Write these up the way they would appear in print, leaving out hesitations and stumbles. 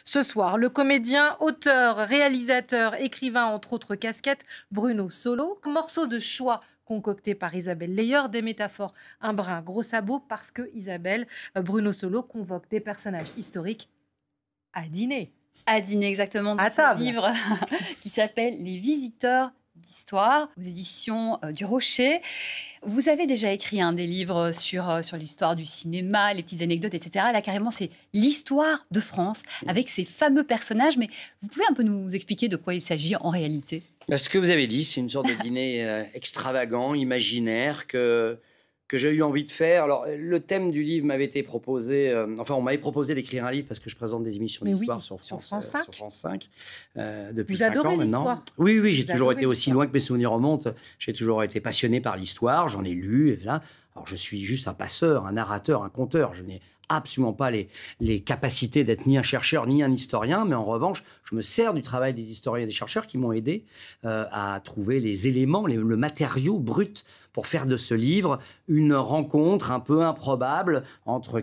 Ce soir, le comédien, auteur, réalisateur, écrivain, entre autres casquettes, Bruno Solo. Morceau de choix concocté par Isabelle Leyer, des métaphores un brin gros sabot parce que Bruno Solo convoque des personnages historiques à dîner. À dîner, exactement, à ce table. livre qui s'appelle Les Visiteurs d'Histoire, aux éditions du Rocher. Vous avez déjà écrit des livres sur l'histoire du cinéma, les petites anecdotes, etc. Là, carrément, c'est l'histoire de France avec ces fameux personnages. Mais vous pouvez un peu nous expliquer de quoi il s'agit en réalité? Ce que vous avez dit, c'est une sorte de dîner extravagant, imaginaire, que j'ai eu envie de faire. Alors, le thème du livre m'avait été proposé... on m'avait proposé d'écrire un livre parce que je présente des émissions d'histoire sur France 5 depuis 5 ans maintenant. Oui, j'ai toujours été aussi loin que mes souvenirs remontent. J'ai toujours été passionné par l'histoire, j'en ai lu. Et voilà. Alors, je suis juste un passeur, un narrateur, un conteur. Je n'ai absolument pas les capacités d'être ni un chercheur ni un historien, mais en revanche, je me sers du travail des historiens et des chercheurs qui m'ont aidé à trouver les éléments, le matériau brut pour faire de ce livre une rencontre un peu improbable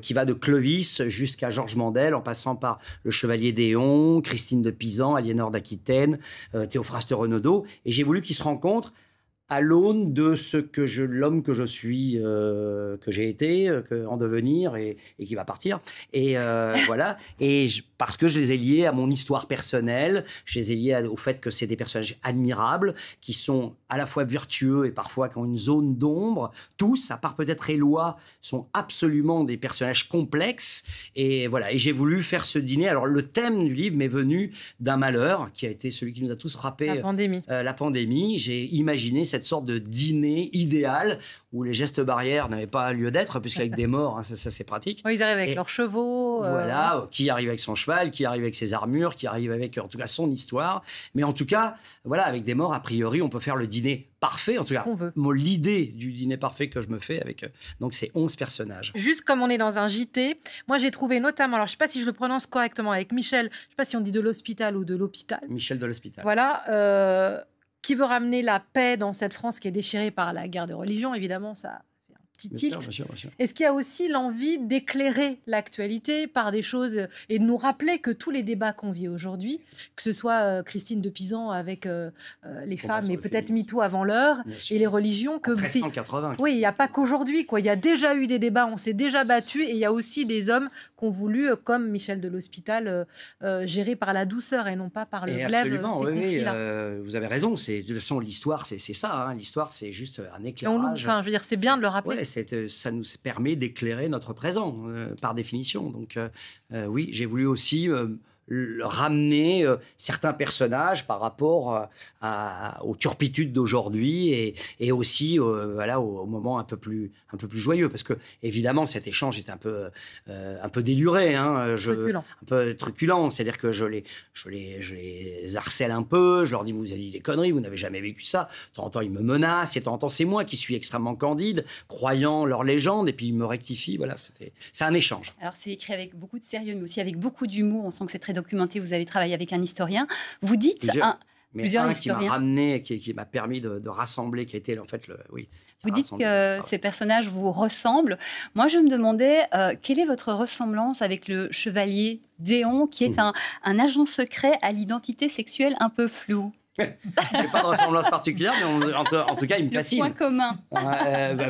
qui va de Clovis jusqu'à Georges Mandel, en passant par le Chevalier d'Éon, Christine de Pisan, Aliénor d'Aquitaine, Théophraste Renaudot. Et j'ai voulu qu'ils se rencontrent à l'aune de l'homme que je suis, que j'ai été, en devenir et qui va partir. Et voilà. Et parce que je les ai liés à mon histoire personnelle, je les ai liés au fait que c'est des personnages admirables, qui sont à la fois vertueux et parfois qui ont une zone d'ombre. Tous, à part peut-être Éloi, sont absolument des personnages complexes. Et voilà. Et j'ai voulu faire ce dîner. Alors, le thème du livre m'est venu d'un malheur qui a été celui qui nous a tous frappés. La pandémie. La pandémie. J'ai imaginé cette sorte de dîner idéal où les gestes barrières n'avaient pas lieu d'être, puisqu'avec des morts, ça c'est pratique. Oui, ils arrivent avec leurs chevaux. Voilà, qui arrive avec son cheval, qui arrive avec ses armures, qui arrive avec, en tout cas, son histoire. Mais en tout cas, voilà, avec des morts, a priori, on peut faire le dîner parfait. En tout cas, l'idée du dîner parfait que je me fais avec donc ces 11 personnages. Juste comme on est dans un JT, moi j'ai trouvé notamment, alors je ne sais pas si je le prononce correctement, avec Michel, je ne sais pas si on dit de l'Hospital ou de l'Hôpital. Michel de l'Hospital. Voilà, qui veut ramener la paix dans cette France qui est déchirée par la guerre de religion, évidemment, ça fait un petit tilt. Bien sûr. Est-ce qu'il y a aussi l'envie d'éclairer l'actualité par des choses et de nous rappeler que tous les débats qu'on vit aujourd'hui, que ce soit Christine de Pisan avec les femmes et peut-être MeToo avant l'heure, et les religions... que 1380. Oui, il n'y a pas qu'aujourd'hui, quoi. Il y a déjà eu des débats, on s'est déjà battu, et il y a aussi des hommes qui ont voulu, comme Michel de l'Hospital, gérer par la douceur et non pas par le glaive ces conflits-là. Vous avez raison. De toute façon, l'histoire, c'est ça. Hein. L'histoire, c'est juste un éclairage. Je veux dire, c'est bien de le rappeler. Ouais, ça nous permet d'éclairer notre présent, par définition. Donc, oui, j'ai voulu aussi ramener certains personnages par rapport aux turpitudes d'aujourd'hui et aussi au moment un peu plus joyeux, parce que évidemment cet échange est un peu déluré, hein, truculent. Un peu truculent, c'est-à-dire que je les harcèle un peu, je leur dis vous avez dit des conneries, vous n'avez jamais vécu ça. De temps en temps ils me menacent, et de temps en temps c'est moi qui suis extrêmement candide, croyant leur légende, et puis ils me rectifient. Voilà, c'est un échange. Alors c'est écrit avec beaucoup de sérieux, mais aussi avec beaucoup d'humour. On sent que c'est très documenté. Vous avez travaillé avec un historien. Vous dites plusieurs historiens. Qui m'a ramené, qui m'a permis de rassembler, qui a été en fait Vous dites que ces personnages vous ressemblent. Moi, je me demandais quelle est votre ressemblance avec le chevalier d'Éon, qui est un agent secret à l'identité sexuelle un peu floue. Je n'ai pas de ressemblance particulière, mais en tout cas, il me fascine. Le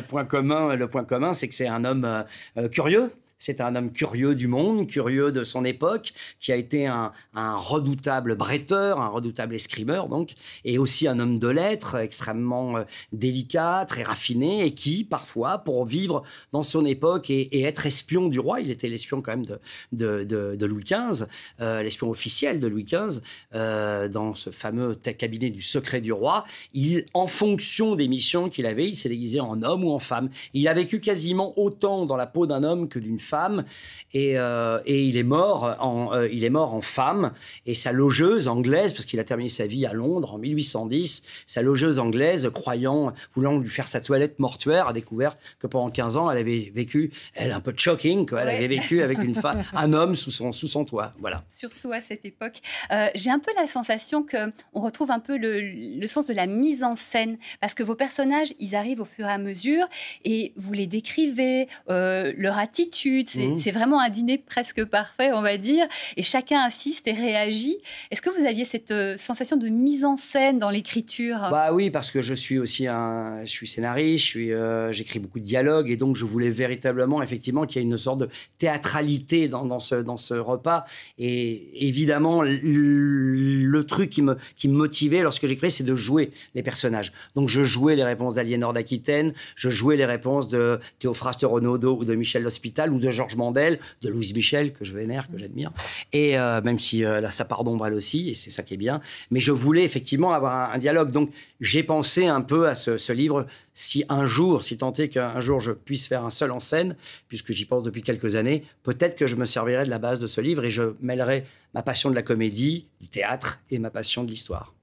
point commun. Le point commun, c'est que c'est un homme curieux. C'est un homme curieux du monde, curieux de son époque, qui a été un redoutable bretteur, un redoutable escrimeur, donc, et aussi un homme de lettres extrêmement délicat, très raffiné, et qui, parfois, pour vivre dans son époque et être espion du roi, il était l'espion quand même de Louis XV, l'espion officiel de Louis XV, dans ce fameux cabinet du secret du roi, en fonction des missions qu'il avait, il s'est déguisé en homme ou en femme. Il a vécu quasiment autant dans la peau d'un homme que d'une femme, et il est mort en femme, et sa logeuse anglaise, parce qu'il a terminé sa vie à Londres en 1810, sa logeuse anglaise, voulant lui faire sa toilette mortuaire, a découvert que pendant 15 ans elle avait vécu, un peu shocking, quoi. Elle avait vécu avec un homme sous son toit, voilà. Surtout à cette époque. J'ai un peu la sensation qu'on retrouve un peu le sens de la mise en scène, parce que vos personnages, ils arrivent au fur et à mesure et vous les décrivez, leur attitude, minutes. C'est vraiment un dîner presque parfait, on va dire. Et chacun assiste et réagit. Est-ce que vous aviez cette sensation de mise en scène dans l'écriture? Bah oui, parce que je suis aussi je suis scénariste, j'écris beaucoup de dialogues et donc je voulais véritablement, effectivement, qu'il y ait une sorte de théâtralité dans ce repas. Et évidemment, le truc qui me motivait lorsque j'écrivais, c'est de jouer les personnages. Donc je jouais les réponses d'Aliénor d'Aquitaine, je jouais les réponses de Théophraste Renaudot ou de Michel L'Hospital ou de Georges Mandel, de Louise Michel, que je vénère, que j'admire. Et même si là, sa part d'ombre elle aussi, et c'est ça qui est bien. Mais je voulais effectivement avoir un dialogue. Donc j'ai pensé un peu à ce livre. Si tant est qu'un jour je puisse faire un seul en scène, puisque j'y pense depuis quelques années, peut-être que je me servirai de la base de ce livre et je mêlerai ma passion de la comédie, du théâtre et ma passion de l'histoire.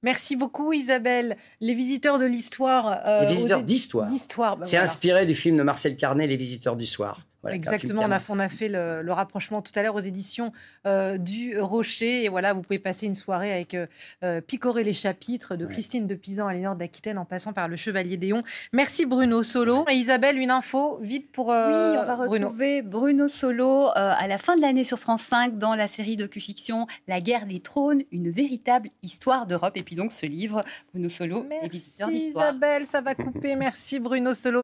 Merci beaucoup Isabelle. Les visiteurs de l'histoire. Les visiteurs d'histoire. C'est voilà. inspiré du film de Marcel Carné, Les visiteurs du soir. Voilà, exactement, on a fait le rapprochement tout à l'heure aux éditions du Rocher. Et voilà, vous pouvez passer une soirée avec picorer les chapitres de Christine de Pisan à Aliénor d'Aquitaine en passant par le Chevalier d'Éon. Merci Bruno Solo. Et Isabelle, une info vite pour oui, on va retrouver Bruno Solo à la fin de l'année sur France 5 dans la série docu-fiction La guerre des trônes, une véritable histoire d'Europe. Et puis donc ce livre, Bruno Solo, Les visiteurs d'histoire. Merci Isabelle, ça va couper. Merci Bruno Solo.